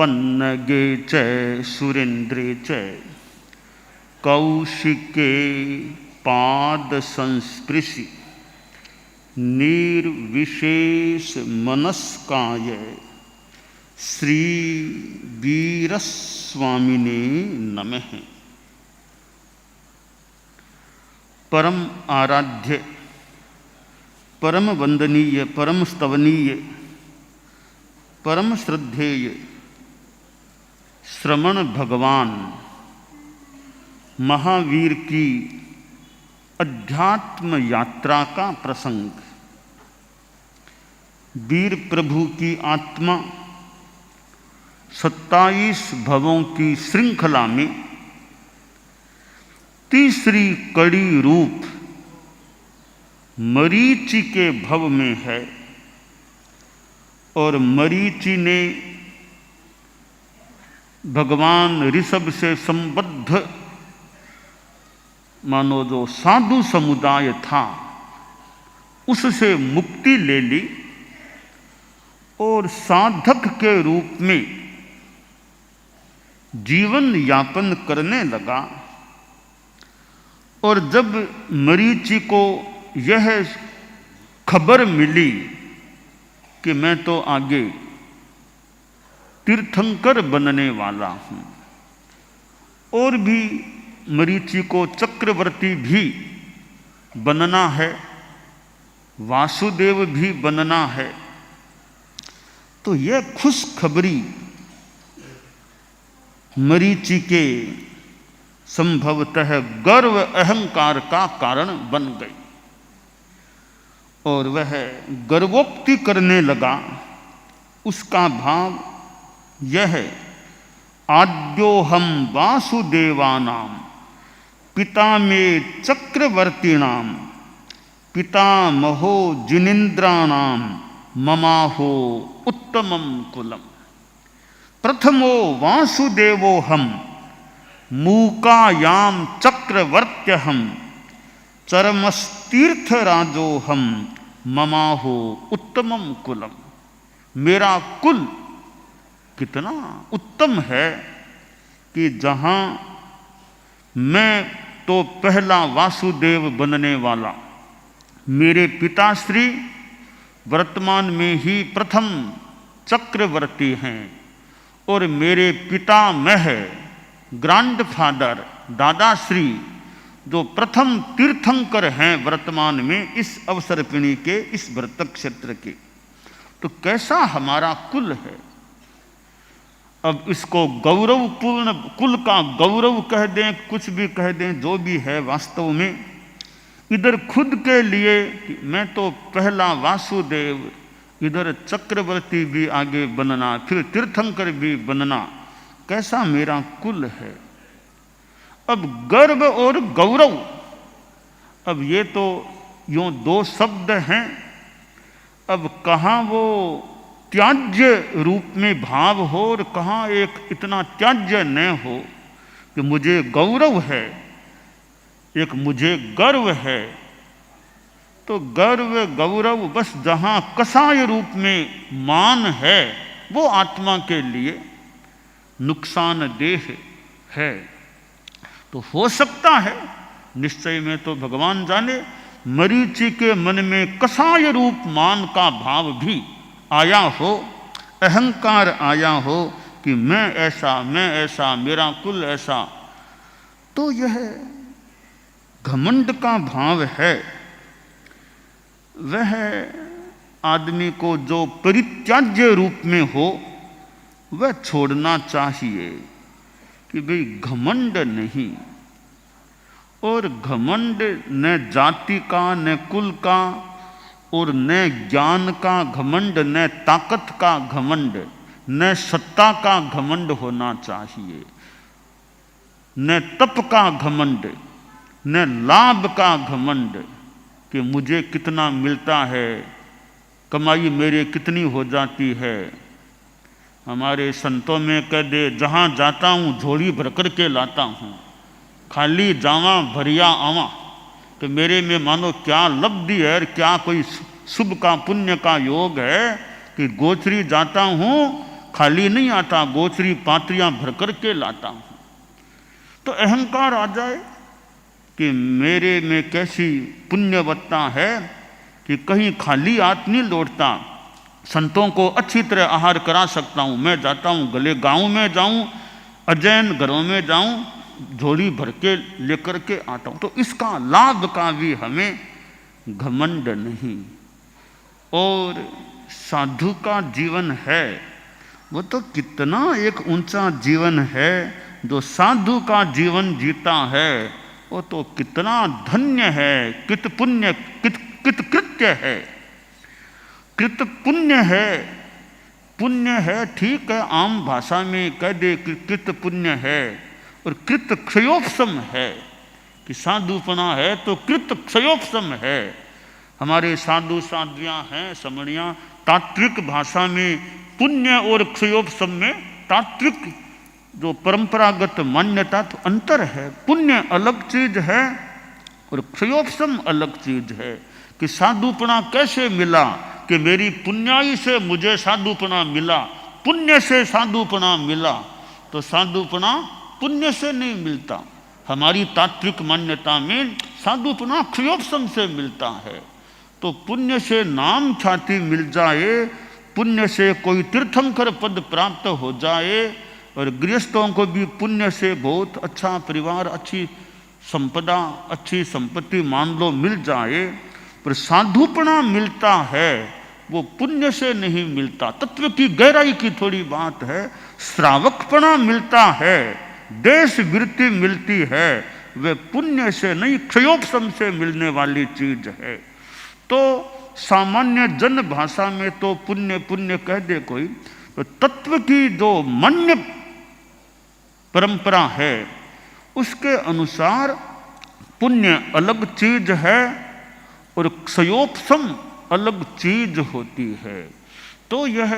पन्नगे च सुरेन्द्रे च कौशिके पाद संस्पृशि निर्विशेष मनस्काय श्री वीरस्वामिने नमः। परम आराध्य, परम वंदनीय, परम स्तवनीय, परम श्रद्धेय श्रमण भगवान महावीर की अध्यात्म यात्रा का प्रसंग। वीर प्रभु की आत्मा 27 भवों की श्रृंखला में तीसरी कड़ी रूप मरीचि के भव में है और मरीचि ने भगवान ऋषभ से संबद्ध मानो जो साधु समुदाय था उससे मुक्ति ले ली और साधक के रूप में जीवन यापन करने लगा। और जब मरीचि को यह खबर मिली कि मैं तो आगे तीर्थंकर बनने वाला हूँ और भी मरीचि को चक्रवर्ती भी बनना है, वासुदेव भी बनना है, तो यह खुशखबरी मरीचि के संभवतः गर्व अहंकार का कारण बन गई और वह गर्वोक्ति करने लगा। उसका भाव यह है, आद्योहम वासुदेवानां पिता में चक्रवर्तीणां पितामहो जिनेन्द्राणां ममाहो उत्तमं कुलम। प्रथमो वासुदेवोहम मूकायाम चक्रवर्त्यहम चरमस्तीर्थराजोहम ममाहो उत्तमं कुलम। मेरा कुल कितना उत्तम है कि जहाँ मैं तो पहला वासुदेव बनने वाला, मेरे पिताश्री वर्तमान में ही प्रथम चक्रवर्ती हैं और मेरे पितामह ग्रैंडफादर दादाश्री जो प्रथम तीर्थंकर हैं वर्तमान में इस अवसर्पिणी के इस व्रत क्षेत्र के, तो कैसा हमारा कुल है। अब इसको गौरवपूर्ण कुल का गौरव कह दें, कुछ भी कह दें, जो भी है, वास्तव में इधर खुद के लिए कि मैं तो पहला वासुदेव, इधर चक्रवर्ती भी आगे बनना, फिर तीर्थंकर भी बनना, कैसा मेरा कुल है। अब गर्व और गौरव, अब ये तो यूं दो शब्द हैं, अब कहाँ वो त्याज्य रूप में भाव हो और कहाँ एक इतना त्याज्य न हो कि मुझे गौरव है, एक मुझे गर्व है। तो गर्व गौरव बस जहाँ कसाय रूप में मान है वो आत्मा के लिए नुकसानदेह है। तो हो सकता है, निश्चय में तो भगवान जाने, मरीचि के मन में कसाय रूप मान का भाव भी आया हो, अहंकार आया हो कि मैं ऐसा, मेरा कुल ऐसा। तो यह घमंड का भाव है। वह आदमी को जो परित्याज्य रूप में हो वह छोड़ना चाहिए कि भाई घमंड नहीं। और घमंड न जाति का, न कुल का, और न ज्ञान का घमंड, न ताकत का घमंड, न सत्ता का घमंड होना चाहिए, न तप का घमंड, न लाभ का घमंड कि मुझे कितना मिलता है, कमाई मेरे कितनी हो जाती है। हमारे संतों में कह दे, जहाँ जाता हूँ झोली भर कर के लाता हूँ, खाली जावा भरिया आवा, कि मेरे में मानो क्या लब्धि है, क्या कोई शुभ का पुण्य का योग है कि गोचरी जाता हूँ खाली नहीं आता, गोचरी पात्रियां भर कर के लाता हूं। तो अहंकार आ जाए कि मेरे में कैसी पुण्यवत्ता है कि कहीं खाली हाथ नहीं लौटता, संतों को अच्छी तरह आहार करा सकता हूं। मैं जाता हूं, गले गांव में जाऊं, अजैन घरों में जाऊं, झोली भर के लेकर के आता हूं। तो इसका लाभ का भी हमें घमंड नहीं। और साधु का जीवन है वो तो कितना एक ऊंचा जीवन है। जो साधु का जीवन जीता है वो तो कितना धन्य है, कित पुण्य, कित कृत्य है, कृत पुण्य है। पुण्य है ठीक है, आम भाषा में कह दे कि कृत पुण्य है, और कृत क्षयोपशम है कि साधुपना है तो कृत क्षयोपशम है। हमारे साधु साध्वियां हैं, समणियां, तात्विक भाषा में पुण्य और क्षयोपशम में तात्विक जो परंपरागत मान्यता तो अंतर है। पुण्य अलग चीज है और क्षयोपशम अलग चीज है। कि साधुपना कैसे मिला, कि मेरी पुण्याई से मुझे साधुपना मिला, पुण्य से साधुपना मिला। तो साधुपना पुण्य से नहीं मिलता। हमारी तात्विक मान्यता में साधुपना क्षयोपशम से मिलता है। तो पुण्य से नाम ख्याति मिल जाए, पुण्य से कोई तीर्थंकर पद प्राप्त हो जाए, और गृहस्थों को भी पुण्य से बहुत अच्छा परिवार, अच्छी संपदा, अच्छी संपत्ति मान लो मिल जाए, पर साधुपना मिलता है वो पुण्य से नहीं मिलता। तत्व की गहराई की थोड़ी बात है। श्रावकपना मिलता है, देश वृत्ति मिलती है, वे पुण्य से नहीं क्षयोपशम से मिलने वाली चीज है। तो सामान्य जन भाषा में तो पुण्य पुण्य कह दे कोई, तो तत्व की जो मान्य परंपरा है उसके अनुसार पुण्य अलग चीज है और क्षयोपशम अलग चीज होती है। तो यह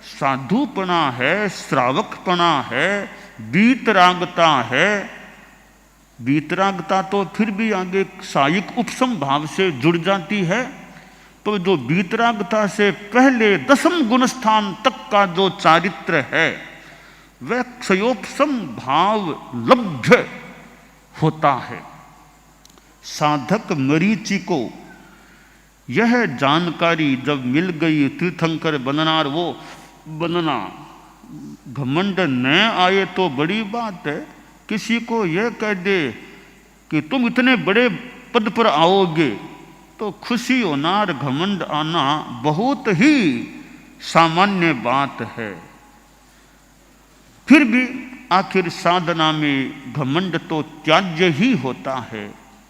साधुपना है, श्रावकपना है, वीतरागता है। वीतरागता तो फिर भी आगे सायिक उपशम भाव से जुड़ जाती है। तो जो वीतरागता से पहले दशम गुणस्थान तक का जो चारित्र है वह क्षयोपशम भाव लभ्य होता है। साधक मरीचि को यह जानकारी जब मिल गई, तीर्थंकर बनना, और वो बनना, घमंड न आए तो बड़ी बात है। किसी को यह कह दे कि तुम इतने बड़े पद पर आओगे तो खुशी होना और घमंड आना बहुत ही सामान्य बात है। फिर भी आखिर साधना में घमंड तो त्याज्य ही होता है,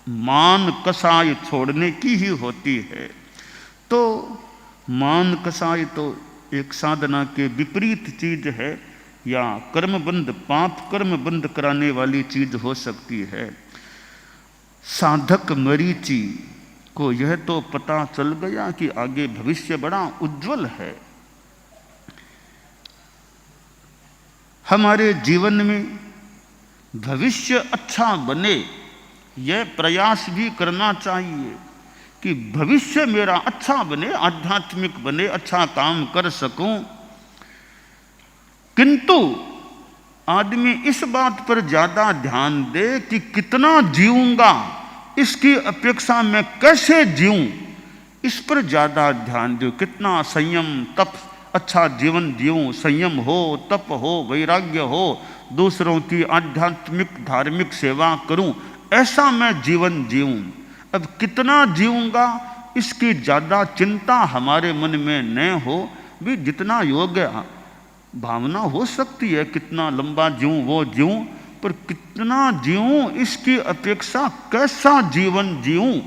मान कसाय छोड़ने की ही होती है। तो मान कसाय तो एक साधना के विपरीत चीज है, या कर्मबंध, पाप कर्म बंद कराने वाली चीज हो सकती है। साधक मरीचि को यह तो पता चल गया कि आगे भविष्य बड़ा उज्जवल है। हमारे जीवन में भविष्य अच्छा बने यह प्रयास भी करना चाहिए कि भविष्य मेरा अच्छा बने, आध्यात्मिक बने, अच्छा काम कर सकूं। किंतु आदमी इस बात पर ज्यादा ध्यान दे कि कितना जीऊंगा, इसकी अपेक्षा मैं कैसे जीऊं, इस पर ज्यादा ध्यान दो। कितना संयम, तप, अच्छा जीवन जीऊं, संयम हो, तप हो, वैराग्य हो, दूसरों की आध्यात्मिक धार्मिक सेवा करूं, ऐसा मैं जीवन जीऊं। अब कितना जीऊंगा इसकी ज्यादा चिंता हमारे मन में न हो। भी जितना योग्य भावना हो सकती है, कितना लंबा जीऊं वो जीऊं, पर कितना जीऊं इसकी अपेक्षा कैसा जीवन जीऊं,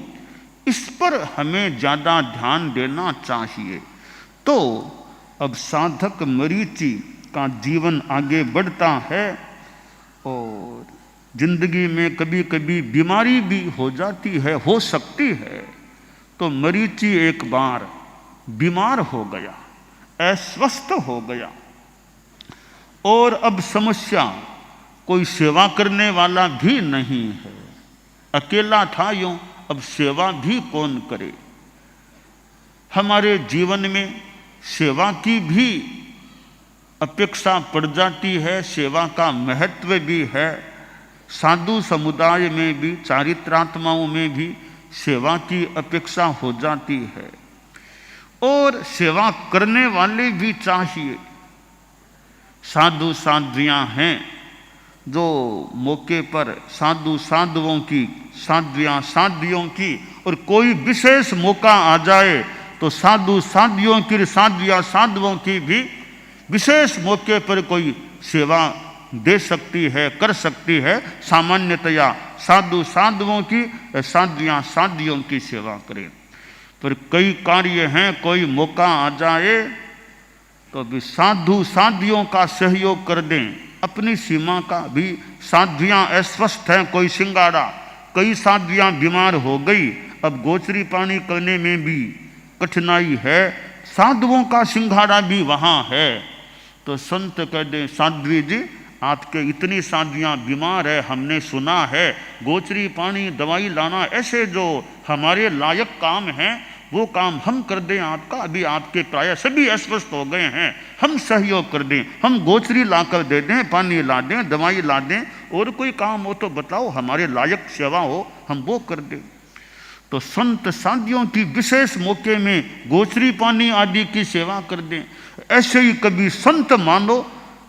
इस पर हमें ज्यादा ध्यान देना चाहिए। तो अब साधक मरीचि का जीवन आगे बढ़ता है और जिंदगी में कभी कभी बीमारी भी हो जाती है, हो सकती है। तो मरीचि एक बार बीमार हो गया, अस्वस्थ हो गया, और अब समस्या कोई सेवा करने वाला भी नहीं है, अकेला था यूं, अब सेवा भी कौन करे। हमारे जीवन में सेवा की भी अपेक्षा पड़ जाती है, सेवा का महत्व भी है। साधु समुदाय में भी, चारित्रात्माओं में भी सेवा की अपेक्षा हो जाती है और सेवा करने वाले भी चाहिए। साधु साध्वियाँ हैं जो मौके पर साधु साधुओं की, साध्वियाँ साध्वियों की, और कोई विशेष मौका आ जाए तो साधु साध्वियों की, साध्वियाँ साधुओं की भी विशेष मौके पर कोई सेवा दे सकती है, कर सकती है। सामान्यतया साधु साधुओं की, साध्वियाँ साध्वियों की सेवा करें। पर कई कार्य हैं, कोई मौका आ जाए तो भी साधु साध्वियों का सहयोग कर दें, अपनी सीमा का भी। साध्वियाँ अस्वस्थ हैं, कोई सिंगाड़ा, कई साध्वियाँ बीमार हो गई, अब गोचरी पानी करने में भी कठिनाई है, साधुओं का सिंघाड़ा भी वहाँ है, तो संत कह दें साध्वी जी आपके इतनी साध्वियाँ बीमार है, हमने सुना है, गोचरी पानी दवाई लाना, ऐसे जो हमारे लायक काम हैं वो काम हम कर दें आपका। अभी आपके प्राय सभी अस्वस्थ हो गए हैं, हम सहयोग कर दें, हम गोचरी ला कर दे दें, पानी ला दें, दवाई ला दें, और कोई काम हो तो बताओ, हमारे लायक सेवा हो हम वो कर दें। तो संत साध्वियों की विशेष मौके में गोचरी पानी आदि की सेवा कर दें। ऐसे ही कभी संत मानो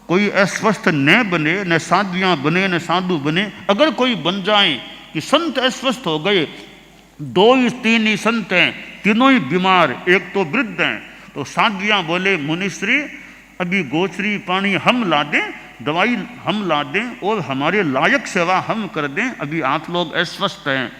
कोई अस्वस्थ न बने, न साध्वियाँ बने, न साधु बने। अगर कोई बन जाए कि संत अस्वस्थ हो गए, 2 ही 3 ही संत हैं, तीनों ही बीमार, एक तो वृद्ध हैं, तो साध्वियाँ बोले मुनिश्री अभी गोचरी पानी हम ला दें, दवाई हम ला दें, और हमारे लायक सेवा हम कर दें, अभी आप लोग अस्वस्थ हैं,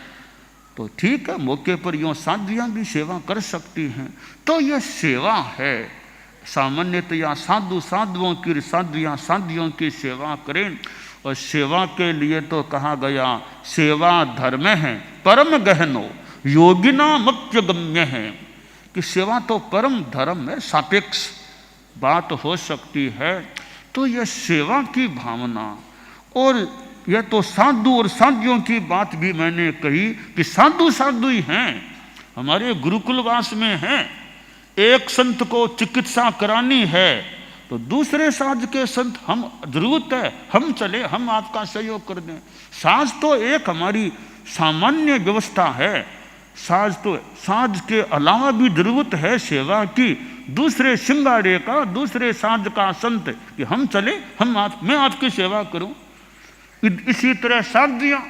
तो ठीक है, मौके पर यूँ साध्वियाँ भी सेवा कर सकती हैं। तो यह सेवा है। सामान्यतया साधु साधुओं की, साध्वियाँ साध्वियों की सेवा करें। और सेवा के लिए तो कहा गया सेवा धर्म है परम गहनो योगिना मत्य गम्य है, कि सेवा तो परम धर्म है, सापेक्ष बात हो सकती है। तो यह सेवा की भावना, और यह तो साधु और साध्वियों की बात भी मैंने कही कि साधु साधु ही हैं, हमारे गुरुकुलवास में हैं। एक संत को चिकित्सा करानी है तो दूसरे साज के संत, हम जरूरत है हम चले, हम आपका सहयोग कर दें। साज तो एक हमारी सामान्य व्यवस्था है, साज तो, साज के अलावा भी जरूरत है सेवा की, दूसरे सिंगाड़े का, दूसरे साज का संत कि हम चले, मैं आपकी सेवा करूं। इसी तरह साध्वियाँ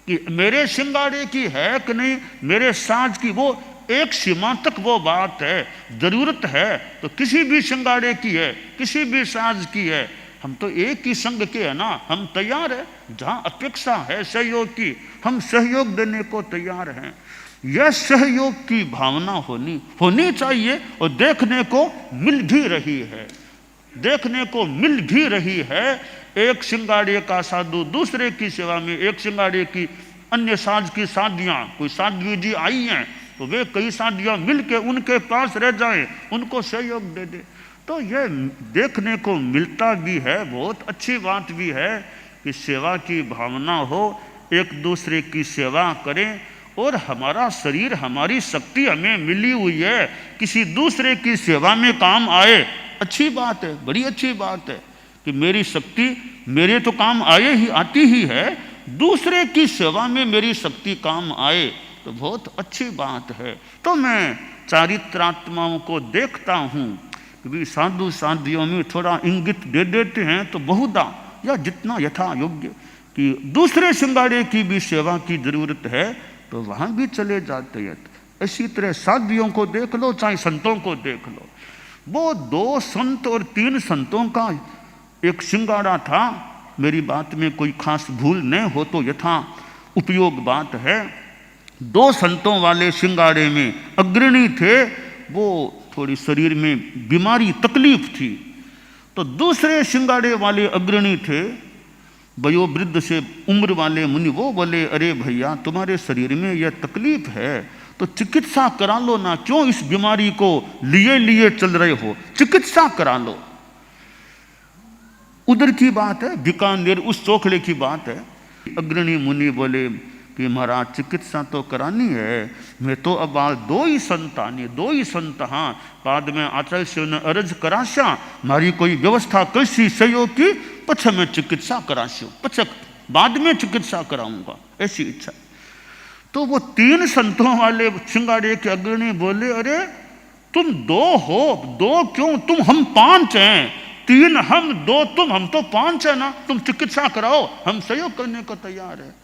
कि मेरे सिंगाड़े की है कि नहीं, मेरे साज की, वो एक सीमा तक वो बात है, जरूरत है तो किसी भी सिंगाड़े की है, किसी भी साज की है, हम तो एक ही संग के है ना, हम तैयार है, जहाँ अपेक्षा है सहयोग की हम सहयोग देने को तैयार हैं। यह सहयोग की भावना होनी चाहिए, और देखने को मिल भी रही है, देखने को मिल भी रही है। एक सिंगाड़े का साधु दूसरे की सेवा में, एक सिंगाड़े की अन्य साज की साध्वियाँ, कोई साध्वी जी आई हैं तो वे कई साध्वियाँ मिल के उनके पास रह जाएं, उनको सहयोग दे दे। तो यह देखने को मिलता भी है, बहुत अच्छी बात भी है कि सेवा की भावना हो, एक दूसरे की सेवा करें, और हमारा शरीर, हमारी शक्ति हमें मिली हुई है, किसी दूसरे की सेवा में काम आए, अच्छी बात है, बड़ी अच्छी बात है कि मेरी शक्ति मेरे तो काम आती ही है, दूसरे की सेवा में मेरी शक्ति काम आए तो बहुत अच्छी बात है। तो मैं चारित्रात्माओं को देखता हूँ कि साधु साध्वियों में थोड़ा इंगित दे देते हैं तो बहुधा या जितना यथा योग्य कि दूसरे सिंगाड़े की भी सेवा की जरूरत है तो वहाँ भी चले जाते हैं। इसी तरह साध्वियों को देख लो, चाहे संतों को देख लो, वो 2 संत और 3 संतों का एक सिंगाड़ा था। मेरी बात में कोई खास भूल न हो तो यथा उपयोग बात है। 2 संतों वाले सिंगाड़े में अग्रणी थे, वो थोड़ी शरीर में बीमारी तकलीफ थी, तो दूसरे सिंगाड़े वाले अग्रणी थे वयोवृद्ध से उम्र वाले मुनि, वो बोले अरे भैया तुम्हारे शरीर में यह तकलीफ है तो चिकित्सा करा लो ना, क्यों इस बीमारी को लिए चल रहे हो, चिकित्सा करा लो। उधर की बात है, बीकानेर उस चौखड़े की बात है। अग्रणी मुनि बोले कि कि महाराज चिकित्सा तो करानी है, मैं तो अब आ दो ही संत हाँ बाद में आचार्य शिव ने अर्ज कराशा मारी कोई व्यवस्था कैसी सहयोग की पछे मैं चिकित्सा कराशू पछे बाद में चिकित्सा कराऊंगा, ऐसी इच्छा। तो वो 3 संतों वाले सिंगाड़े के अग्रणी बोले, अरे तुम 2 हो, 2 क्यों, तुम हम 5 हैं, 3 हम 2 तुम, हम तो 5 है ना, तुम चिकित्सा कराओ, हम सहयोग करने को तैयार है।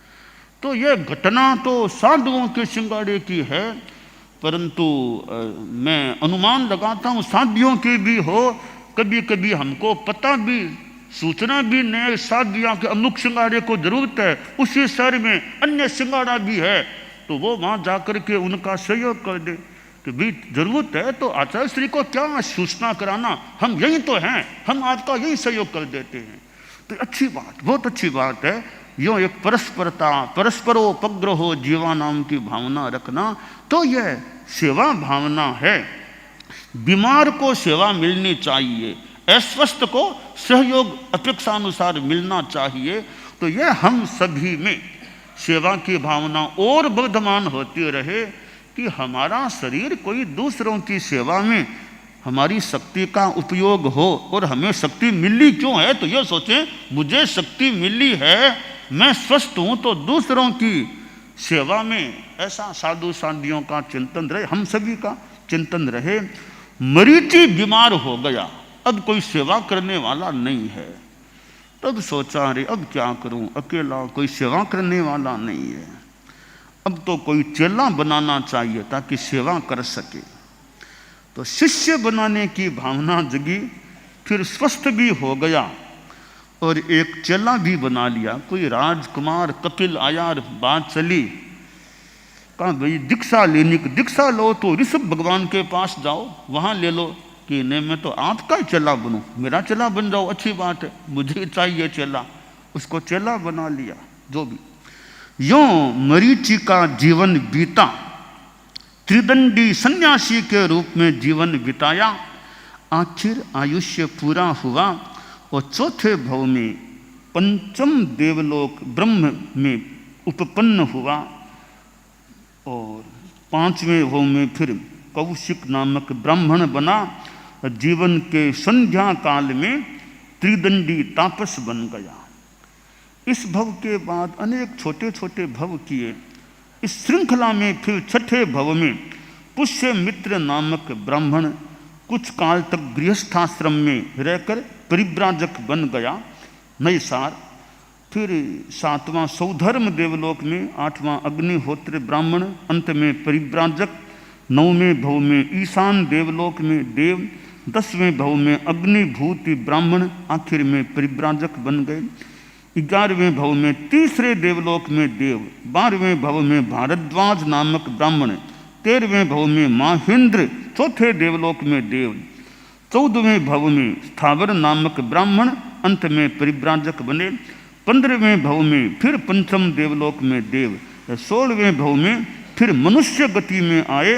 तो यह घटना तो साधुओं के सिंगाड़े की है, परंतु मैं अनुमान लगाता हूँ साधियों की भी हो, कभी कभी हमको पता भी सूचना भी नहीं साधियों के अमुक सिंगाड़े को जरूरत है, उसी शहर में अन्य सिंगाड़ा भी है, तो वो वहाँ जाकर के उनका सहयोग कर दे कि भाई जरूरत है तो आचार्य श्री को क्या सूचना कराना, हम यही तो हैं, हम आपका यही सहयोग कर देते हैं। तो अच्छी बात, बहुत अच्छी बात है। यो एक परस्परता, परस्परोपग्रहो जीवा नाम की भावना रखना, तो यह सेवा भावना है। बीमार को सेवा मिलनी चाहिए, अस्वस्थ को सहयोग अपेक्षानुसार मिलना चाहिए। तो यह हम सभी में सेवा की भावना और वर्धमान होती रहे कि हमारा शरीर कोई दूसरों की सेवा में हमारी शक्ति का उपयोग हो। और हमें शक्ति मिली क्यों है, तो यह सोचें, मुझे शक्ति मिली है, मैं स्वस्थ हूँ, तो दूसरों की सेवा में ऐसा साधु साधियों का चिंतन रहे, हम सभी का चिंतन रहे। मरीची बीमार हो गया, अब कोई सेवा करने वाला नहीं है, तब सोचा अरे अब क्या करूं, अकेला कोई सेवा करने वाला नहीं है, अब तो कोई चेला बनाना चाहिए ताकि सेवा कर सके। तो शिष्य बनाने की भावना जगी, फिर स्वस्थ भी हो गया और एक चेला भी बना लिया। कोई राजकुमार कपिल आया, बात चली, कहा भाई दीक्षा लेने की, दीक्षा लो तो ऋषभ भगवान के पास जाओ, वहाँ ले लो। कि नहीं मैं तो आपका चेला बनूं, मेरा चेला बन जाओ, अच्छी बात है, मुझे चाहिए चेला, उसको चेला बना लिया। जो भी यों मरीचि का जीवन बीता, त्रिदंडी सन्यासी के रूप में जीवन बिताया। आखिर आयुष्य पूरा हुआ और चौथे भव में पंचम देवलोक ब्रह्म में उपपन्न हुआ और 5वें भव में फिर कौशिक नामक ब्राह्मण बना। जीवन के संध्या काल में त्रिदंडी तापस बन गया। इस भव के बाद अनेक छोटे छोटे भव किए। इस श्रृंखला में फिर 6ठे भव में पुष्य मित्र नामक ब्राह्मण कुछ काल तक गृहस्थाश्रम में रहकर परिव्राजक बन गया, नई सार। फिर 7वां सौधर्म देवलोक में, 8वां अग्निहोत्र ब्राह्मण, अंत में परिव्राजक। 9वें भव में ईशान देवलोक में देव, 10वें भव में अग्निभूति ब्राह्मण, आखिर में परिव्राजक बन गए। 11वें भव में तीसरे देवलोक में देव, 12वें भव में भारद्वाज नामक ब्राह्मण, 13वें भव में माहेंद्र, चौथे देवलोक में देव, 14वें भव में स्थावर नामक ब्राह्मण, अंत में परिव्राजक बने। 15वें भव में फिर पंचम देवलोक में देव, 16वें भव में फिर मनुष्य गति में आए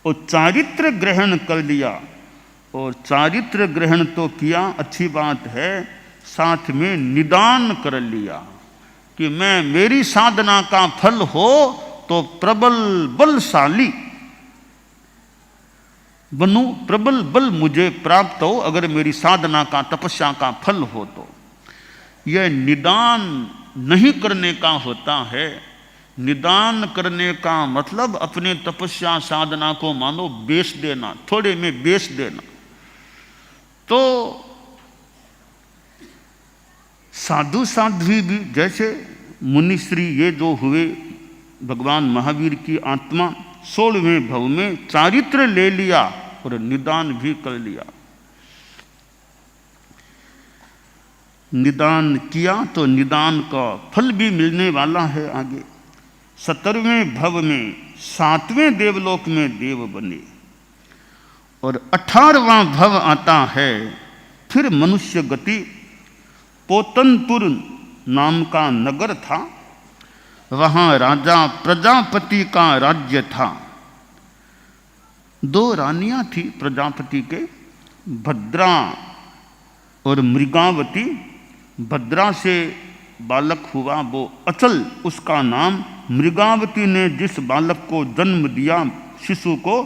और चारित्र ग्रहण कर लिया। और चारित्र ग्रहण तो किया, अच्छी बात है, साथ में निदान कर लिया कि मैं, मेरी साधना का फल हो तो प्रबल बलशाली बनूं, प्रबल बल मुझे प्राप्त हो अगर मेरी साधना का तपस्या का फल हो तो। यह निदान नहीं करने का होता है। निदान करने का मतलब अपने तपस्या साधना को मानो बेच देना, थोड़े में बेच देना। तो साधु साध्वी भी, जैसे मुनिश्री ये जो हुए, भगवान महावीर की आत्मा 16वें भव में चारित्र ले लिया और निदान भी कर लिया। निदान किया तो निदान का फल भी मिलने वाला है आगे। 17वें भव में 7वें देवलोक में देव बने और 18वां भव आता है फिर मनुष्य गति। पोतनपुर नाम का नगर था, वहाँ राजा प्रजापति का राज्य था। 2 रानियां थी प्रजापति के, भद्रा और मृगावती। भद्रा से बालक हुआ वो अचल, उसका नाम मृगावती ने जिस बालक को जन्म दिया शिशु को,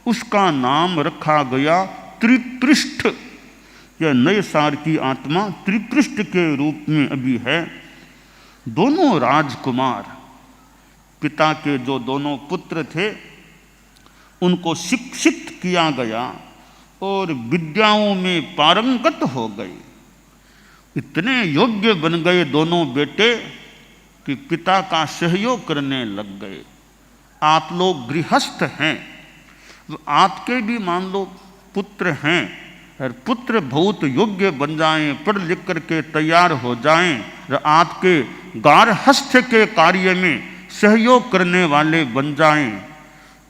उसका नाम रखा गया त्रिपृष्ठ। यह नए सार की आत्मा त्रिपृष्ठ के रूप में अभी है। दोनों राजकुमार, पिता के जो दोनों पुत्र थे, उनको शिक्षित किया गया और विद्याओं में पारंगत हो गए। इतने योग्य बन गए दोनों बेटे कि पिता का सहयोग करने लग गए। आप लोग गृहस्थ हैं, तो आपके भी मान लो पुत्र हैं, और पुत्र बहुत योग्य बन जाएं, पढ़ लिख करके तैयार हो जाएं, और आपके गारहस्थ्य के कार्य में सहयोग करने वाले बन जाएं,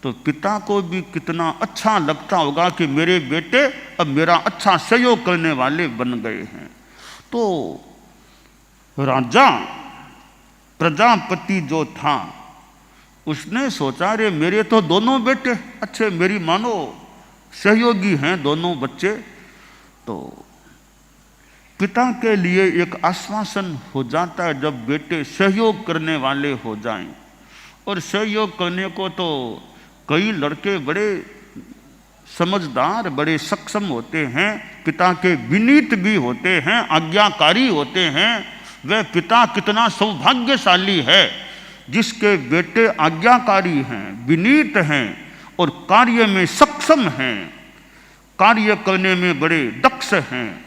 तो पिता को भी कितना अच्छा लगता होगा कि मेरे बेटे अब मेरा अच्छा सहयोग करने वाले बन गए हैं। तो राजा प्रजापति जो था, उसने सोचा रे मेरे तो दोनों बेटे अच्छे, मेरी मानो सहयोगी हैं दोनों बच्चे, तो पिता के लिए एक आश्वासन हो जाता है जब बेटे सहयोग करने वाले हो जाएं। और सहयोग करने को तो कई लड़के बड़े समझदार, बड़े सक्षम होते हैं, पिता के विनीत भी होते हैं, आज्ञाकारी होते हैं। वह पिता कितना सौभाग्यशाली है जिसके बेटे आज्ञाकारी हैं, विनीत हैं और कार्य में सक्षम हैं, कार्य करने में बड़े दक्ष हैं।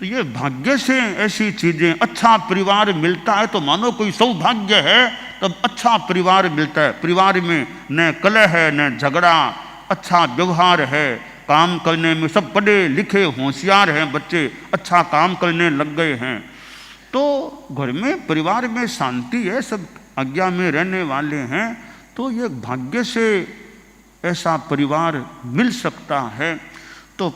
तो ये भाग्य से ऐसी चीजें, अच्छा परिवार मिलता है तो मानो कोई सौभाग्य है, तब अच्छा परिवार मिलता है। परिवार में न कलह है न झगड़ा, अच्छा व्यवहार है, काम करने में सब पढ़े लिखे होशियार हैं, बच्चे अच्छा काम करने लग गए हैं, तो घर में परिवार में शांति है, सब आज्ञा में रहने वाले हैं। तो ये भाग्य से ऐसा परिवार मिल सकता है। तो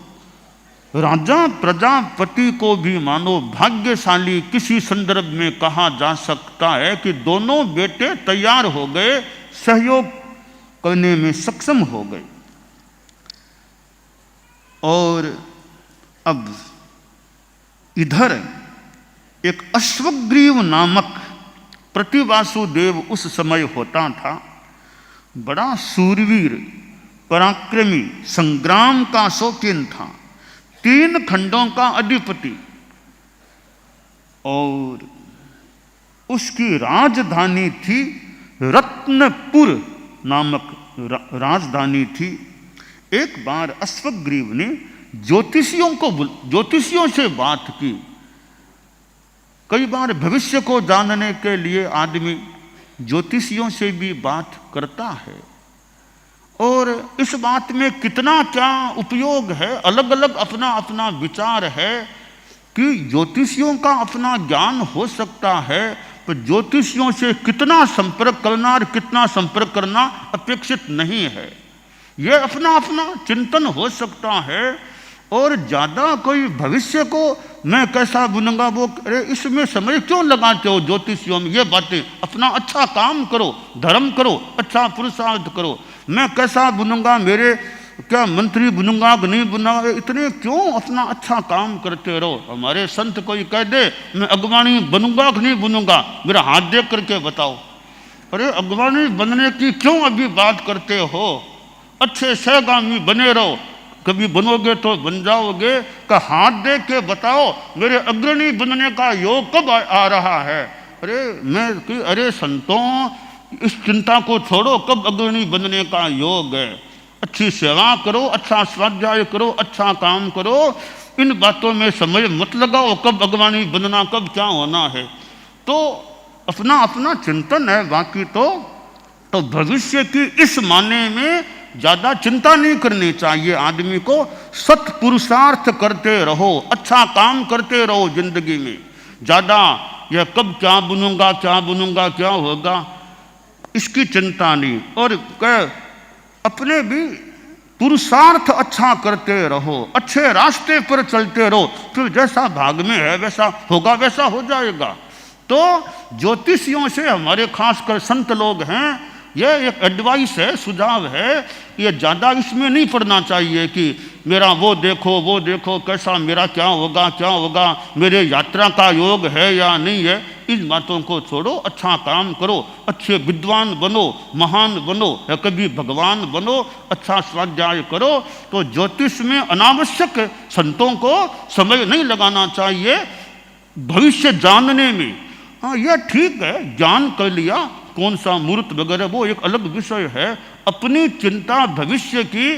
राजा प्रजापति को भी मानो भाग्यशाली किसी संदर्भ में कहा जा सकता है कि दोनों बेटे तैयार हो गए, सहयोग करने में सक्षम हो गए। और अब इधर एक अश्वग्रीव नामक प्रतिवासुदेव उस समय होता था, बड़ा शूरवीर, पराक्रमी, संग्राम का शौकीन था, 3 खंडों का अधिपति, और उसकी राजधानी थी रत्नपुर नामक राजधानी थी। एक बार अश्वग्रीव ने ज्योतिषियों से बात की। कई बार भविष्य को जानने के लिए आदमी ज्योतिषियों से भी बात करता है, और इस बात में कितना क्या उपयोग है, अलग अलग अपना अपना विचार है कि ज्योतिषियों का अपना ज्ञान हो सकता है, तो ज्योतिषियों से कितना संपर्क करना और कितना संपर्क करना अपेक्षित नहीं है। यह अपना अपना चिंतन हो सकता है। और ज़्यादा कोई भविष्य को मैं कैसा बनूंगा, वो अरे इसमें समय क्यों लगाते हो ज्योतिषियों में, ये बातें, अपना अच्छा काम करो, धर्म करो, अच्छा पुरुषार्थ करो, मैं कैसा बनूंगा, मेरे क्या मंत्री बनूंगा कि नहीं बनूंगा, इतने क्यों अपना अच्छा काम करते रहो। हमारे संत कोई कह दे मैं अगवानी बनूंगा कि नहीं बनूंगा, मेरा हाथ देख करके बताओ। अरे अगवानी बनने की क्यों अभी बात करते हो, अच्छे सहगामी बने रहो, कभी बनोगे तो बन जाओगे। का हाथ देख के बताओ मेरे अग्रणी बनने का योग कब आ रहा है। अरे संतों, इस चिंता को छोड़ो, कब अग्रणी बनने का योग है। अच्छी सेवा करो, अच्छा स्वाध्याय करो, अच्छा काम करो, इन बातों में समय मत लगाओ, कब अगवानी बनना, कब क्या होना है। तो अपना अपना चिंतन है। बाकी तो भविष्य की इस माने में ज़्यादा चिंता नहीं करनी चाहिए। आदमी को सत्पुरुषार्थ करते रहो, अच्छा काम करते रहो जिंदगी में। ज़्यादा यह कब क्या बनूंगा, क्या होगा, इसकी चिंता नहीं। और अपने भी पुरुषार्थ अच्छा करते रहो, अच्छे रास्ते पर चलते रहो, फिर जैसा भाग में है वैसा होगा, वैसा हो जाएगा। तो ज्योतिषियों से हमारे खासकर संत लोग हैं, यह एक एडवाइस है, सुझाव है। ये ज़्यादा इसमें नहीं पड़ना चाहिए कि मेरा वो देखो कैसा, मेरा क्या होगा, मेरे यात्रा का योग है या नहीं है। इन बातों को छोड़ो, अच्छा काम करो, अच्छे विद्वान बनो, महान बनो, या कभी भगवान बनो, अच्छा स्वाध्याय करो। तो ज्योतिष में अनावश्यक संतों को समय नहीं लगाना चाहिए भविष्य जानने में। हाँ, यह ठीक है, जान कर लिया कौन सा मुहूर्त वगैरह, वो एक अलग विषय है। अपनी चिंता भविष्य की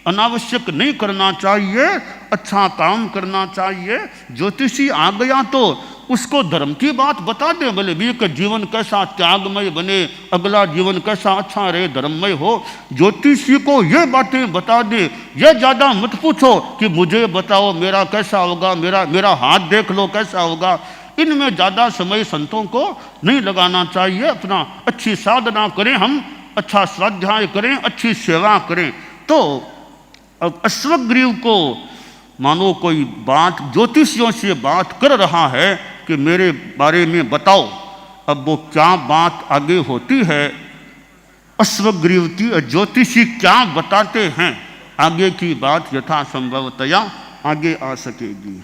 अनावश्यक नहीं करना चाहिए, अच्छा काम करना चाहिए। ज्योतिषी आ गया तो उसको धर्म की बात बता दे, बोले भी का जीवन कैसा त्यागमय बने, अगला जीवन कैसा अच्छा रहे, धर्ममय हो। ज्योतिषी को ये बातें बता दे, ये ज़्यादा मत पूछो कि मुझे बताओ मेरा कैसा होगा, मेरा हाथ देख लो कैसा होगा। इनमें ज़्यादा समय संतों को नहीं लगाना चाहिए। अपना अच्छी साधना करें, हम अच्छा स्वाध्याय करें, अच्छी सेवा करें। तो अब अश्वग्रीव को मानो कोई बात ज्योतिषियों से बात कर रहा है कि मेरे बारे में बताओ। अब वो क्या बात आगे होती है, अश्वग्रीव की ज्योतिषी क्या बताते हैं, आगे की बात यथासंभवतया आगे आ सकेगी।